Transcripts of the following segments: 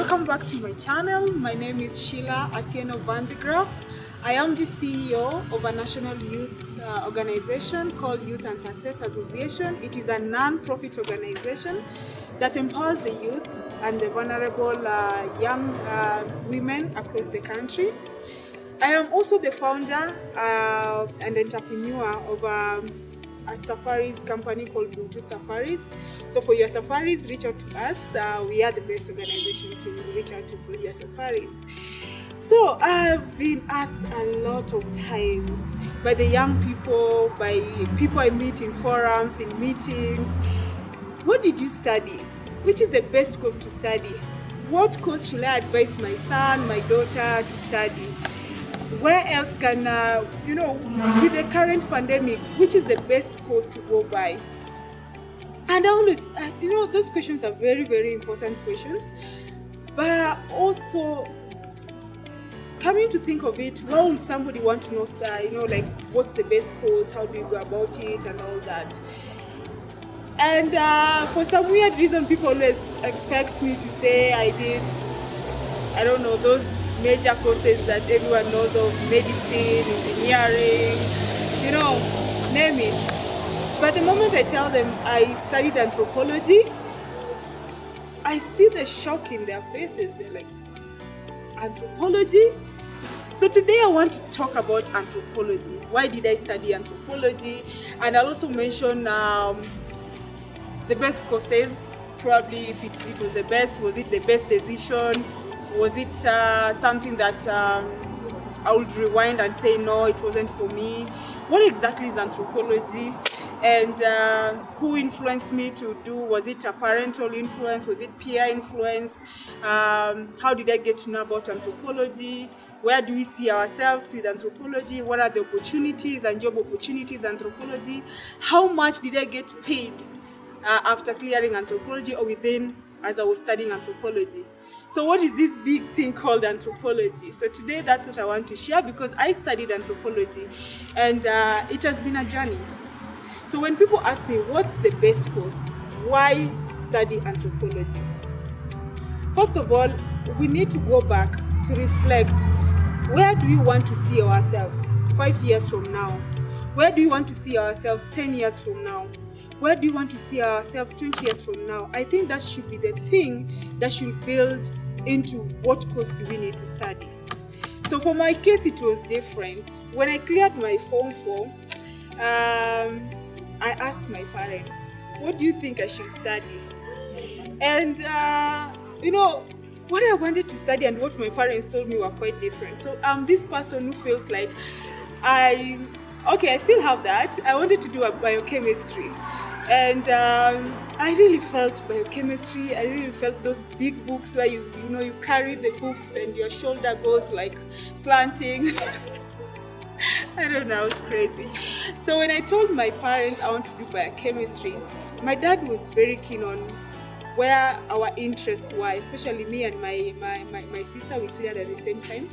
welcome back to my channel. My name is Sheila Atieno Vandegraaff. I am the CEO of a national youth organization called Youth and Success Association. It is a non-profit organization that empowers the youth and the vulnerable young women across the country. I am also the founder and entrepreneur of a safaris company called Blue Safaris. So for your safaris, reach out to us. We are the best organization to reach out to for your safaris. So I've been asked a lot of times by the young people, by people I meet in forums, in meetings, what did you study? Which is the best course to study? What course should I advise my son, my daughter to study? Where else can, with the current pandemic, which is the best course to go by? And I always, those questions are very, very important questions. But also, coming to think of it, why would somebody want to know, what's the best course? How do you go about it and all that? And for some weird reason, people always expect me to say I did, those major courses that everyone knows of, medicine, engineering, name it. But the moment I tell them I studied anthropology, I see the shock in their faces. They're like, anthropology? So today I want to talk about anthropology. Why did I study anthropology? And I'll also mention the best courses, probably if it was the best, was it the best decision? Was it something that I would rewind and say, no, it wasn't for me? What exactly is anthropology? And who influenced me to do? Was it a parental influence? Was it peer influence? How did I get to know about anthropology? Where do we see ourselves with anthropology? What are the opportunities and job opportunities in anthropology? How much did I get paid after clearing anthropology or within as I was studying anthropology? So what is this big thing called anthropology? So today that's what I want to share, because I studied anthropology and it has been a journey. So when people ask me what's the best course, why study anthropology? First of all, we need to go back to reflect. Where do we want to see ourselves 5 years from now? Where do we want to see ourselves 10 years from now? Where do you want to see ourselves 20 years from now? I think that should be the thing that should build into what course do we need to study. So for my case, it was different. When I cleared my Form 4, I asked my parents, what do you think I should study? And, what I wanted to study and what my parents told me were quite different. So I'm this person who feels like I still have that. I wanted to do a biochemistry. And I really felt biochemistry. I really felt those big books where you carry the books and your shoulder goes like slanting. I don't know, it's crazy. So when I told my parents I want to do biochemistry, my dad was very keen on where our interests were, especially me and my sister. We cleared at the same time.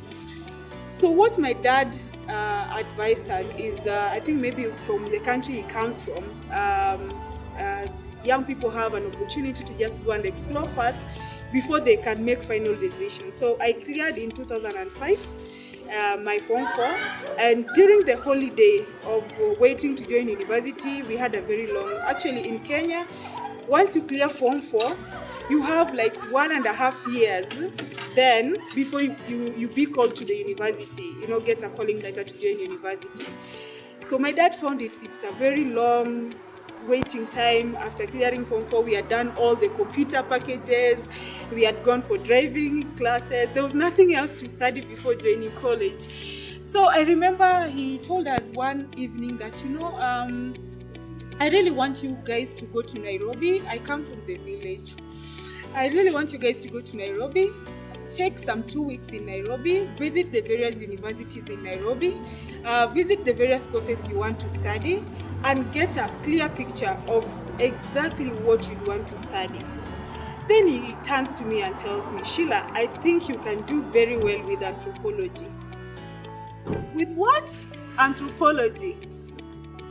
So what my dad advised us is, I think maybe from the country he comes from, young people have an opportunity to just go and explore first before they can make final decisions. So I cleared in 2005 my Form 4, and during the holiday of waiting to join university, we had a very long, actually in Kenya, once you clear Form 4, you have like 1.5 years then before you be called to the university, get a calling letter to join university. So my dad found it's a very long waiting time. After clearing Form 4, we had done all the computer packages, we had gone for driving classes. There was nothing else to study before joining college. So I remember he told us one evening that, I really want you guys to go to Nairobi. I come from the village. I really want you guys to go to Nairobi, take some 2 weeks in Nairobi, visit the various universities in Nairobi, visit the various courses you want to study, and get a clear picture of exactly what you want to study. Then he turns to me and tells me, Sheila, I think you can do very well with anthropology. With what? Anthropology.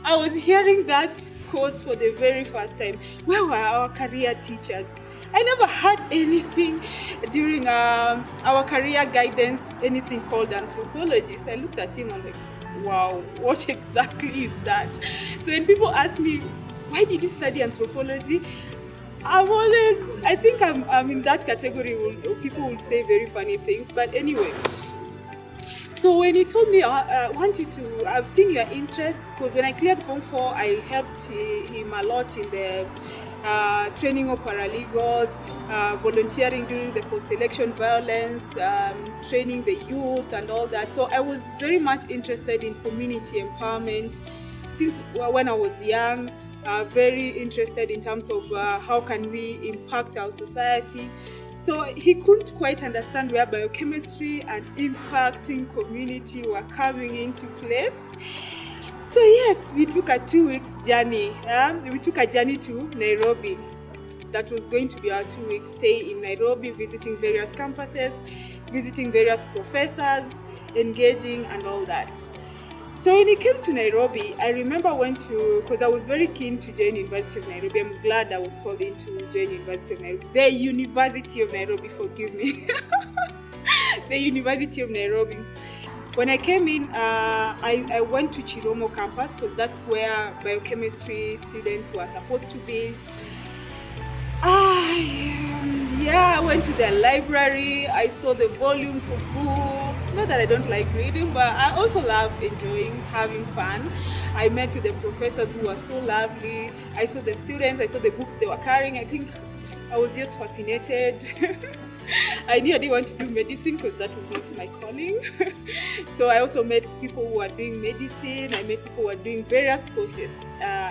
I was hearing that course for the very first time. Where were our career teachers? I never had anything during our career guidance, anything called anthropology. So I looked at him and like, wow, what exactly is that? So when people ask me, why did you study anthropology? I think I'm in that category. People would say very funny things, but anyway. So when he told me, I've seen your interest, because when I cleared Form 4, I helped him a lot in the training of paralegals, volunteering during the post-election violence, training the youth and all that. So I was very much interested in community empowerment since when I was young. Very interested in terms of how can we impact our society. So he couldn't quite understand where biochemistry and impacting community were coming into place. So yes, we took a 2 weeks journey. We took a journey to Nairobi. That was going to be our 2 week stay in Nairobi, visiting various campuses, visiting various professors, engaging and all that. So when he came to Nairobi, I remember because I was very keen to join University of Nairobi. I'm glad I was called in to join University of Nairobi. The University of Nairobi, forgive me. The University of Nairobi. When I came in, I went to Chiromo campus because that's where biochemistry students were supposed to be. I went to the library. I saw the volumes of books. Not that I don't like reading, but I also love enjoying, having fun. I met with the professors who were so lovely. I saw the students. I saw the books they were carrying. I think I was just fascinated. I knew I didn't want to do medicine because that was not my calling. So I also met people who were doing medicine. I met people who were doing various courses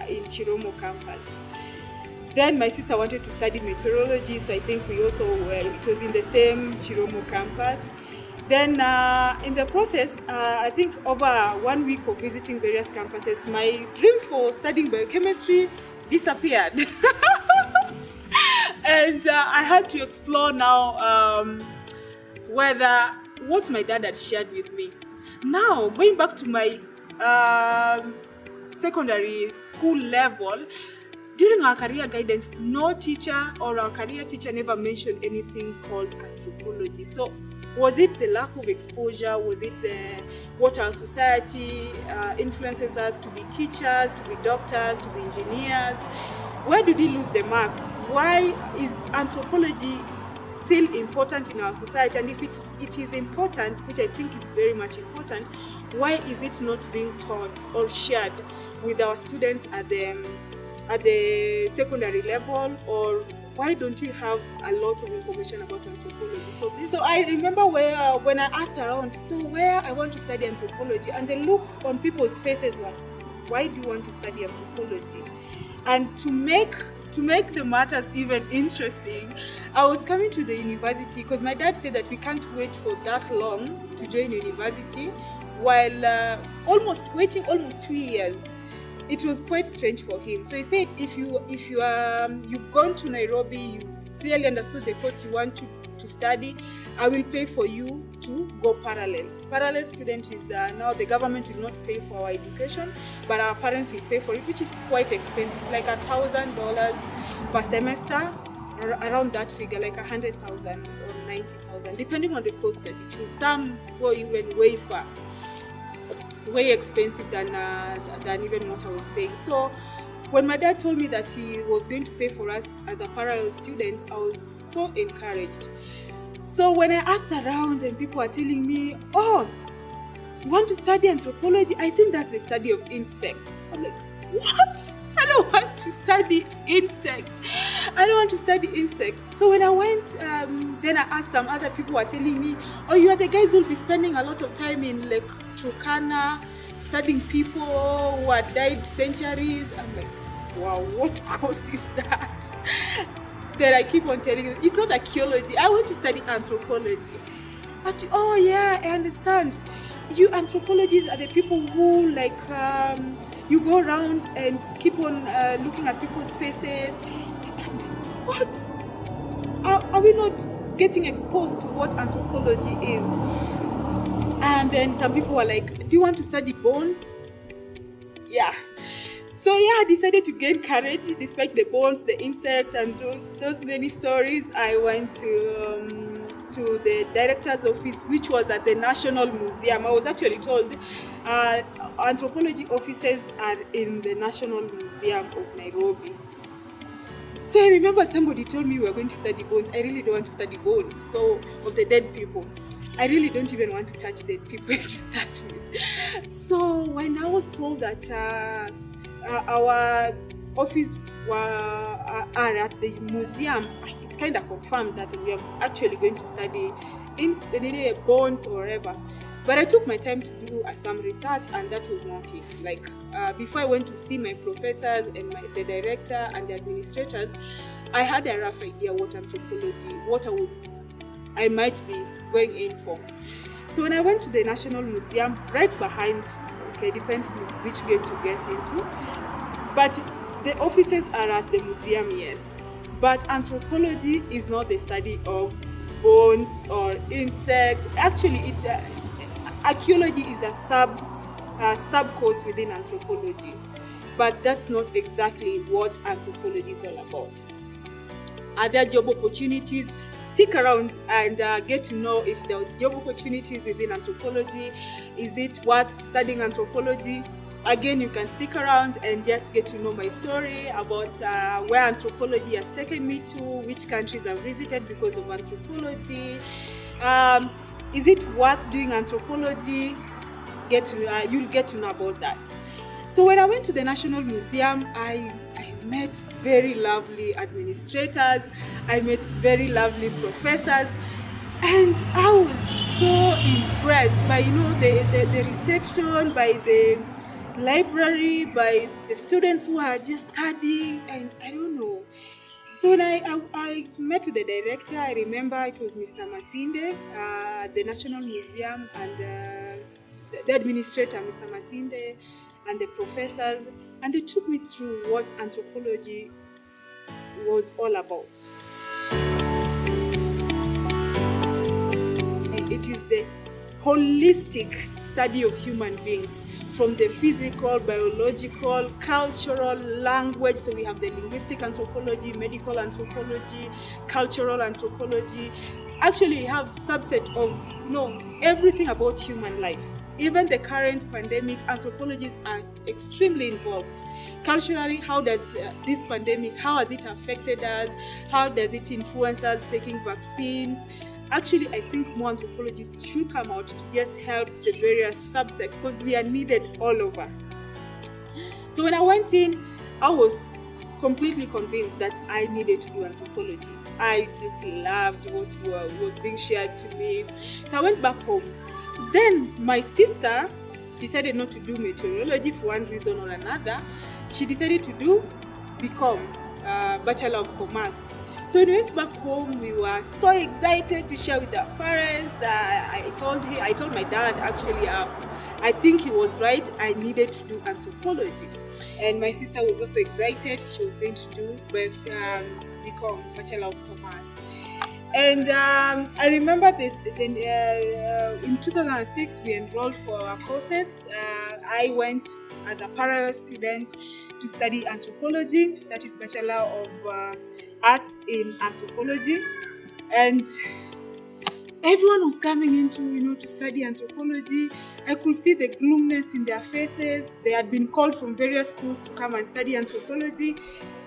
in Chiromo campus. Then my sister wanted to study meteorology, so I think it was in the same Chiromo campus. Then in the process, I think over 1 week of visiting various campuses, my dream for studying biochemistry disappeared. And I had to explore now what my dad had shared with me. Now, going back to my secondary school level, during our career guidance, no teacher or our career teacher never mentioned anything called anthropology. So was it the lack of exposure? Was it what our society influences us to be teachers, to be doctors, to be engineers? Where did we lose the mark? Why is anthropology still important in our society? And if it is important, which I think is very much important, why is it not being taught or shared with our students at the secondary level? Or why don't you have a lot of information about anthropology? So I remember when I asked around, so where I want to study anthropology, and the look on people's faces was, why do you want to study anthropology? And to make the matters even interesting, I was coming to the university because my dad said that we can't wait for that long to join university, while waiting almost 2 years. It was quite strange for him. So he said, if you've gone to Nairobi, you clearly understood the course you want to study, I will pay for you to go parallel. Parallel student is now the government will not pay for our education, but our parents will pay for it, which is quite expensive. It's like $1,000 per semester, around that figure, like 100,000 or 90,000, depending on the course that you choose. Some go even way far, way expensive than even what I was paying. So when my dad told me that he was going to pay for us as a parallel student, I was so encouraged. So when I asked around and people were telling me, oh, you want to study anthropology? I think that's the study of insects. I'm like, what? I don't want to study insects. I don't want to study insects. So when I went, then I asked some other people who were telling me, oh, you are the guys who will be spending a lot of time in like Turkana, studying people who had died centuries. I'm like, wow, what course is that? Then I keep on telling them, it's not archaeology. I want to study anthropology. But, oh yeah, I understand. You anthropologists are the people who you go around and keep on looking at people's faces. What? Are we not getting exposed to what anthropology is? And then some people were like, do you want to study bones? Yeah. So yeah, I decided to gain courage despite the bones, the insect, and those many stories. I went to the director's office, which was at the National Museum. I was actually told anthropology offices are in the National Museum of Nairobi. So I remember somebody told me we were going to study bones. I really don't want to study bones, so of the dead people. I really don't even want to touch dead people to start with. So when I was told that our office are at the museum, it kind of confirmed that we are actually going to study in bones or whatever. But I took my time to do some research, and that was not it. Like before I went to see my professors and the director and the administrators, I had a rough idea what anthropology, I might be going in for. So when I went to the National Museum, right behind, depends which gate you get into, but the offices are at the museum, yes. But anthropology is not the study of bones or insects. Actually, archaeology is a sub-course within anthropology, but that's not exactly what anthropology is all about. Are there job opportunities? Stick around and get to know if there are job opportunities within anthropology. Is it worth studying anthropology? Again, you can stick around and just get to know my story about where anthropology has taken me to, which countries I've visited because of anthropology. Is it worth doing anthropology? You'll get to know about that. So when I went to the National Museum, I met very lovely administrators, I met very lovely professors, and I was so impressed by the reception, by the library, by the students who are just studying, and I don't know. So when I met with the director, I remember it was Mr. Masinde, the National Museum, and the administrator, Mr. Masinde, and the professors, and they took me through what anthropology was all about. It is the holistic study of human beings, from the physical, biological, cultural, language. So we have the linguistic anthropology, medical anthropology, cultural anthropology. Actually, we have subset of everything about human life. Even the current pandemic, anthropologists are extremely involved. Culturally, how does this pandemic, how has it affected us? How does it influence us taking vaccines? Actually, I think more anthropologists should come out to just help the various subsets, because we are needed all over. So when I went in, I was completely convinced that I needed to do anthropology. I just loved what was being shared to me. So I went back home. Then my sister decided not to do meteorology for one reason or another. She decided to become Bachelor of Commerce. So when we went back home, we were so excited to share with our parents. That I told my dad, actually, I think he was right. I needed to do anthropology, and my sister was also excited. She was going to become Bachelor of Commerce. And I remember in 2006, we enrolled for our courses. I went as a parallel student to study anthropology, that is Bachelor of Arts in Anthropology. And everyone was coming into, to study anthropology. I could see the gloominess in their faces. They had been called from various schools to come and study anthropology.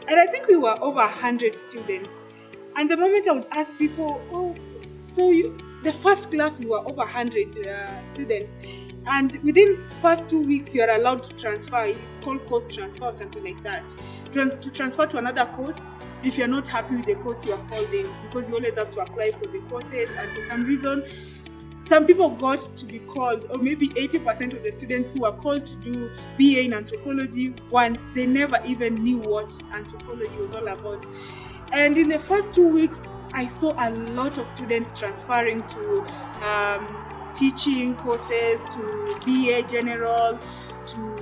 And I think we were over 100 students. And the moment I would ask people, the first class, we were over 100 students. And within first 2 weeks, you are allowed to transfer. It's called course transfer or something like that. To transfer to another course, if you're not happy with the course you are called in, because you always have to apply for the courses. And for some reason, some people got to be called, or maybe 80% of the students who were called to do BA in anthropology, they never even knew what anthropology was all about. And in the first 2 weeks, I saw a lot of students transferring to teaching courses, to BA General, to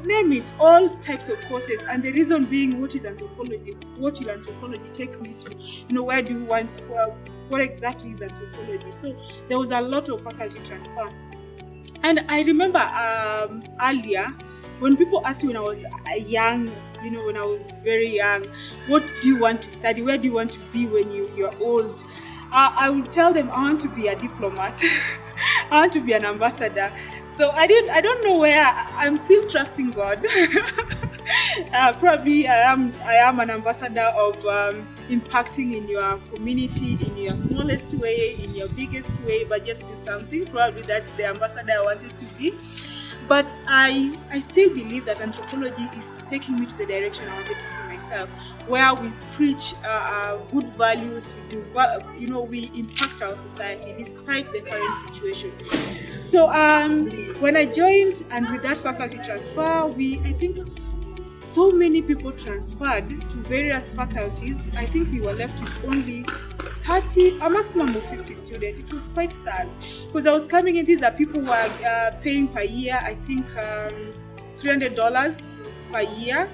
name it, all types of courses. And the reason being, what is anthropology? What will anthropology take me to? Where do you want? What exactly is anthropology? So there was a lot of faculty transfer. And I remember earlier, When people asked me when I was young, when I was very young, what do you want to study? Where do you want to be when you're old? I would tell them I want to be a diplomat. I want to be an ambassador. So I don't know where. I'm still trusting God. Probably I am an ambassador of impacting in your community in your smallest way, in your biggest way, but just do something. Probably that's the ambassador I wanted to be. But I still believe that anthropology is taking me to the direction I wanted to see myself, where we preach good values, we impact our society despite the current situation. So when I joined, and with that faculty transfer, I think so many people transferred to various faculties. I think we were left with only 30, a maximum of 50 students. It was quite sad because I was coming in. These are people who are paying per year, I think $300 per year,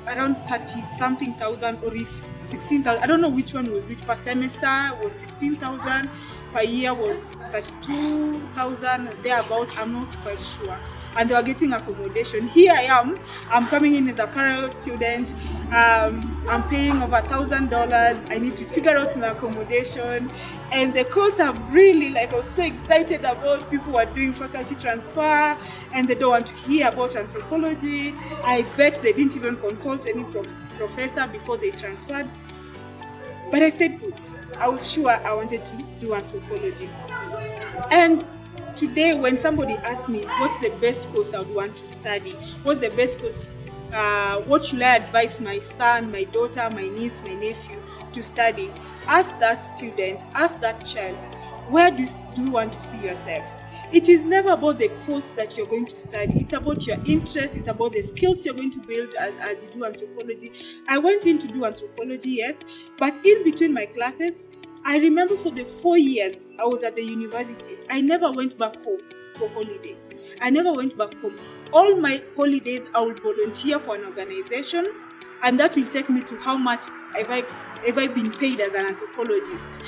around 30 something thousand, or if 16,000. I don't know which one was which. Per semester was 16,000. Per year was 32,000, thereabout. I'm not quite sure. And they are getting accommodation. Here I am. I'm coming in as a parallel student. I'm paying over $1,000. I need to figure out my accommodation. And the course I'm really I was so excited about. People were doing faculty transfer and they don't want to hear about anthropology. I bet they didn't even consult any professor before they transferred. But I stayed put. I was sure I wanted to do anthropology. And today, when somebody asks me what's the best course I would want to study, what's the best course, what should I advise my son, my daughter, my niece, my nephew to study, ask that student, ask that child, where do you want to see yourself? It is never about the course that you're going to study. It's about your interest. It's about the skills you're going to build as you do anthropology. I went in to do anthropology, yes, but in between my classes, I remember for the 4 years I was at the university, I never went back home for holiday. I never went back home. All my holidays, I would volunteer for an organization, and that will take me to how much have I been paid as an anthropologist.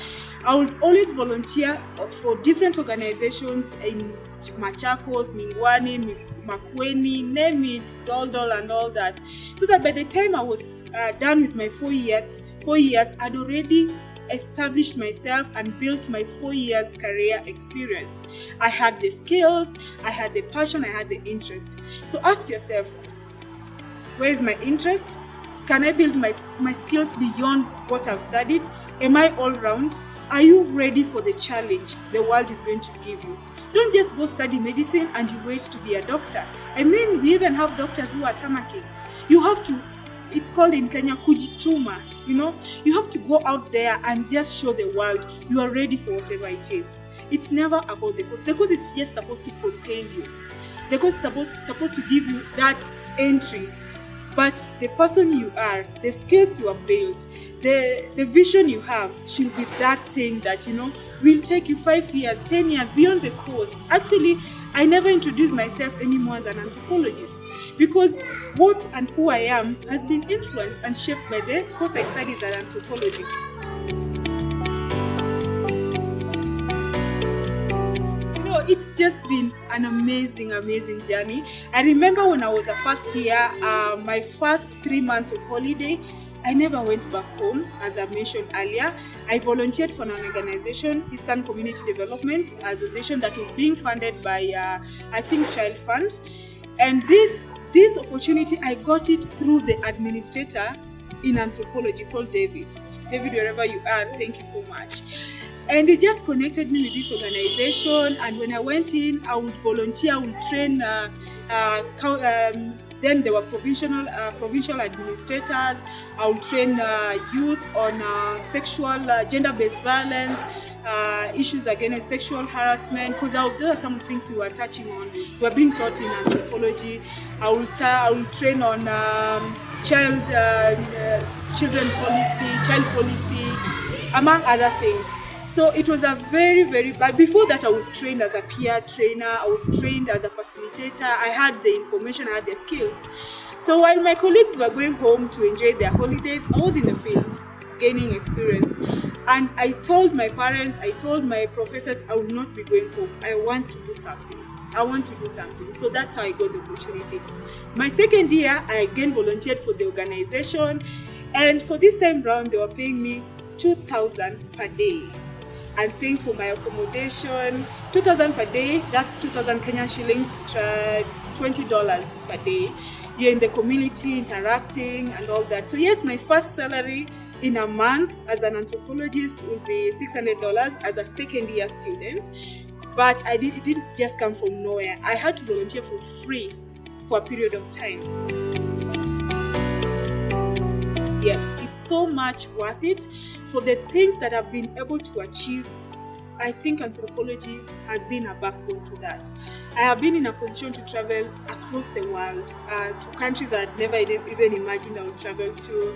I would always volunteer for different organizations in Machakos, Mingwani, Makweni, name it, Dol, and all that. So that by the time I was done with my 4 years, I'd already established myself and built my 4 years career experience. I had the skills, I had the passion, I had the interest. So ask yourself, where is my interest? Can I build my skills beyond what I've studied? Am I all round? Are you ready for the challenge the world is going to give you? Don't just go study medicine and you wait to be a doctor. I mean, we even have doctors who are tamaki. You have to, it's called in Kenya, kujituma. You have to go out there and just show the world you are ready for whatever it is. It's never about the course. The course is just supposed to contain you. The course is supposed to give you that entry. But the person you are, the skills you have built, the vision you have should be that thing that, will take you 5 years, 10 years beyond the course. Actually, I never introduced myself anymore as an anthropologist because what and who I am has been influenced and shaped by the course I studied as anthropology. It's just been an amazing journey. I remember when I was a first year, my first 3 months of holiday, I never went back home, as I mentioned earlier. I volunteered for an organization, Eastern Community Development Association, that was being funded by, I think, Child Fund. And this opportunity, I got it through the administrator in anthropology called David. David, wherever you are, thank you so much. And he just connected me with this organization. And when I went in, I would volunteer, I would train. Then there were provincial administrators. I would train youth on gender-based violence, issues against sexual harassment. Because those are some things we were touching on. We were being taught in anthropology. I will train on children policy, child policy, among other things. So it was a very, but before that I was trained as a peer trainer, I was trained as a facilitator, I had the information, I had the skills. So while my colleagues were going home to enjoy their holidays, I was in the field gaining experience. And I told my parents, I told my professors, I will not be going home. I want to do something. I want to do something. So that's how I got the opportunity. My second year, I again volunteered for the organization, and for this time round, they were paying me 2,000 per day and paying for my accommodation. 2,000 per day, that's 2,000 Kenyan shillings, $20 per day. You're in the community, interacting and all that. So yes, my first salary in a month as an anthropologist will be $600 as a second year student. But it didn't just come from nowhere. I had to volunteer for free for a period of time. Yes, it's so much worth it for the things that I've been able to achieve. I think anthropology has been a backbone to that. I have been in a position to travel across the world to countries that I'd never even imagined I would travel to.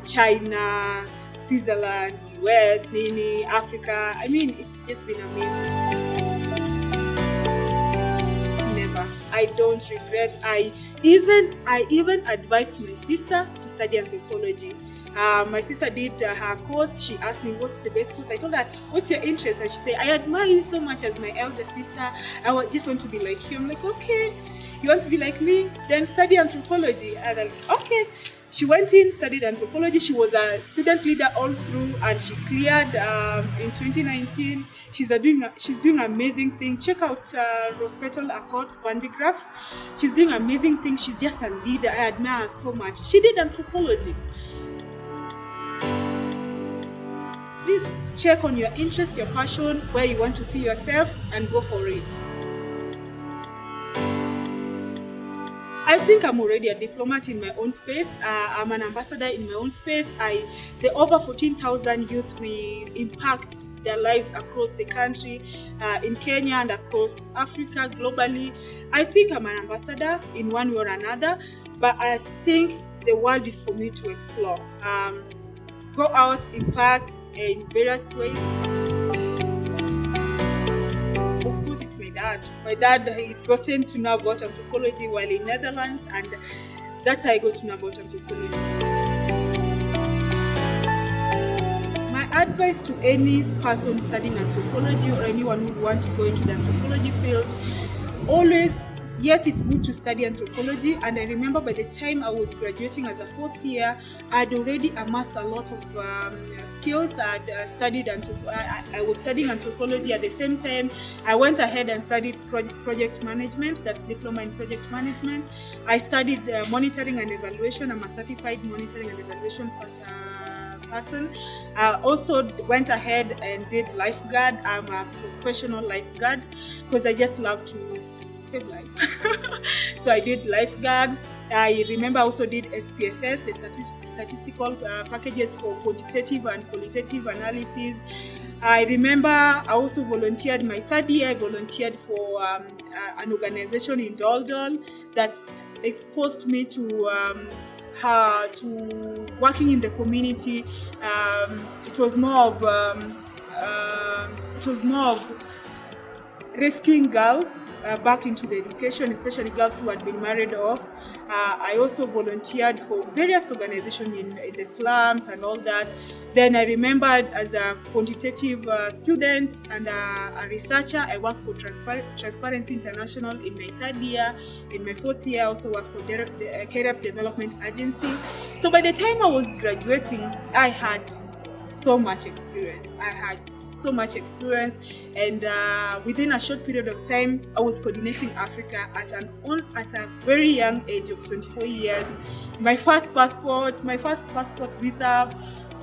China, Switzerland, US, Nini, Africa. I mean, it's just been amazing. Never. I don't regret. I even advised my sister to study anthropology. My sister did her course. She asked me what's the best course. I told her, what's your interest? And she said, I admire you so much as my elder sister. I just want to be like you. I'm like, okay, you want to be like me? Then study anthropology. And I'm like, okay. She went in, studied anthropology. She was a student leader all through, and she cleared in 2019. She's doing amazing things. Check out Rospetal Akot Vandigraph. She's doing amazing things. She's just a leader. I admire her so much. She did anthropology. Please check on your interest, your passion, where you want to see yourself, and go for it. I think I'm already a diplomat in my own space. I'm an ambassador in my own space. The over 14,000 youth, we impact their lives across the country, in Kenya and across Africa, globally. I think I'm an ambassador in one way or another, but I think the world is for me to explore. Go out, impact in various ways. Of course, it's my dad. My dad, he gotten to know about anthropology while in Netherlands, and that's how I got to know about anthropology. My advice to any person studying anthropology or anyone who wants to go into the anthropology field, always, yes, it's good to study anthropology, and I remember by the time I was graduating as a fourth year, I'd already amassed a lot of skills. I was studying anthropology at the same time. I went ahead and studied project management, that's diploma in project management. I studied monitoring and evaluation. I'm a certified monitoring and evaluation person. I also went ahead and did lifeguard. I'm a professional lifeguard because I just love to save life. So I did lifeguard. I remember I also did SPSS, the statistical packages for quantitative and qualitative analysis. I remember I also volunteered my third year. I volunteered for an organization in Doldol that exposed me to working in the community. It was more of rescuing girls back into the education, especially girls who had been married off. I also volunteered for various organizations in the slums and all that. Then I remembered as a quantitative student and a researcher, I worked for Transparency International in my third year. In my fourth year, I also worked for the Career Development Agency. So by the time I was graduating, I had so much experience. And within a short period of time, I was coordinating Africa at a very young age of 24 years. My first passport visa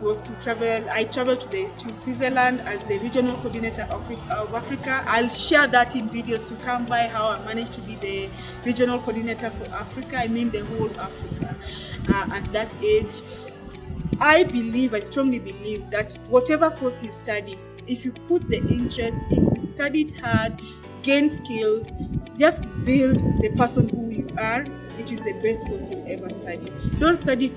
was to travel. I traveled to Switzerland as the regional coordinator of Africa. I'll share that in videos to come by, how I managed to be the regional coordinator for Africa. I mean the whole Africa at that age. I strongly believe that whatever course you study, if you put the interest, if you study it hard, gain skills, just build the person who you are, it is the best course you'll ever study. Don't study a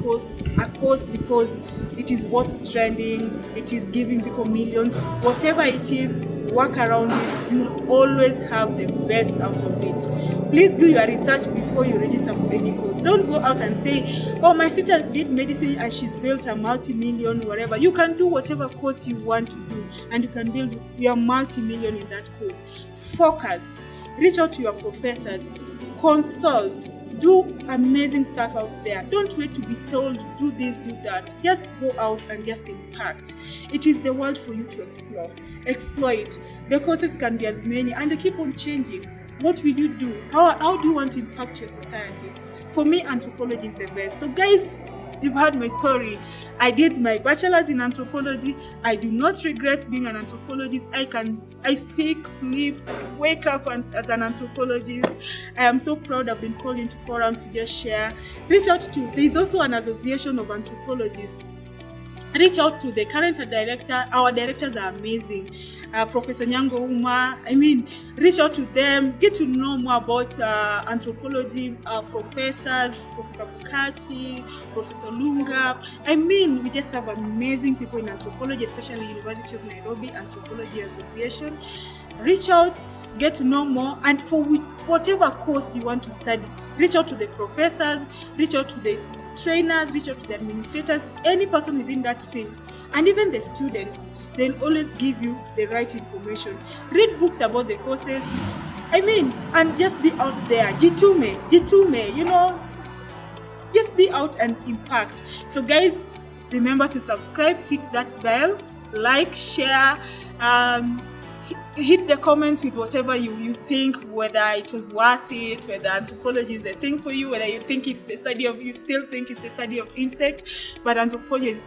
course because it is what's trending, it is giving people millions. Whatever it is, work around it. You'll always have the best out of it. Please do your research before you register for any course. Don't go out and say, oh, my sister did medicine and she's built a multi-million, whatever. You can do whatever course you want to do, and you can build your multi-million in that course. Focus. Reach out to your professors, consult, do amazing stuff out there. Don't wait to be told, do this, do that. Just go out and just impact. It is the world for you to explore. Explore it. The courses can be as many and they keep on changing. What will you do? How do you want to impact your society? For me, anthropology is the best. So guys, you've heard my story. I did my bachelor's in anthropology. I do not regret being an anthropologist. I speak, sleep, wake up as an anthropologist. I am so proud I've been called into forums to just share. Reach out to, there's also an association of anthropologists. Reach out to the current director. Our directors are amazing. Professor Nyango Uma. Reach out to them. Get to know more about anthropology. Professors, Professor Bukachi, Professor Lunga. We just have amazing people in anthropology, especially University of Nairobi Anthropology Association. Reach out, get to know more, and for whatever course you want to study, reach out to the professors, reach out to the trainers, reach out to the administrators, any person within that field, and even the students. They'll always give you the right information. Read books about the courses, and just be out there. Jitume, just be out and impact. So guys, remember to subscribe, hit that bell, like, share, hit the comments with whatever you think, whether it was worth it, whether anthropology is a thing for you, whether you think it's the study of, you still think it's the study of insects, but anthropology is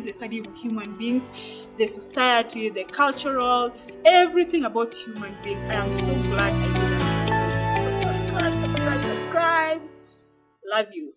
the study of human beings, the society, the cultural, everything about human beings. I am so glad I did that. So subscribe. Love you.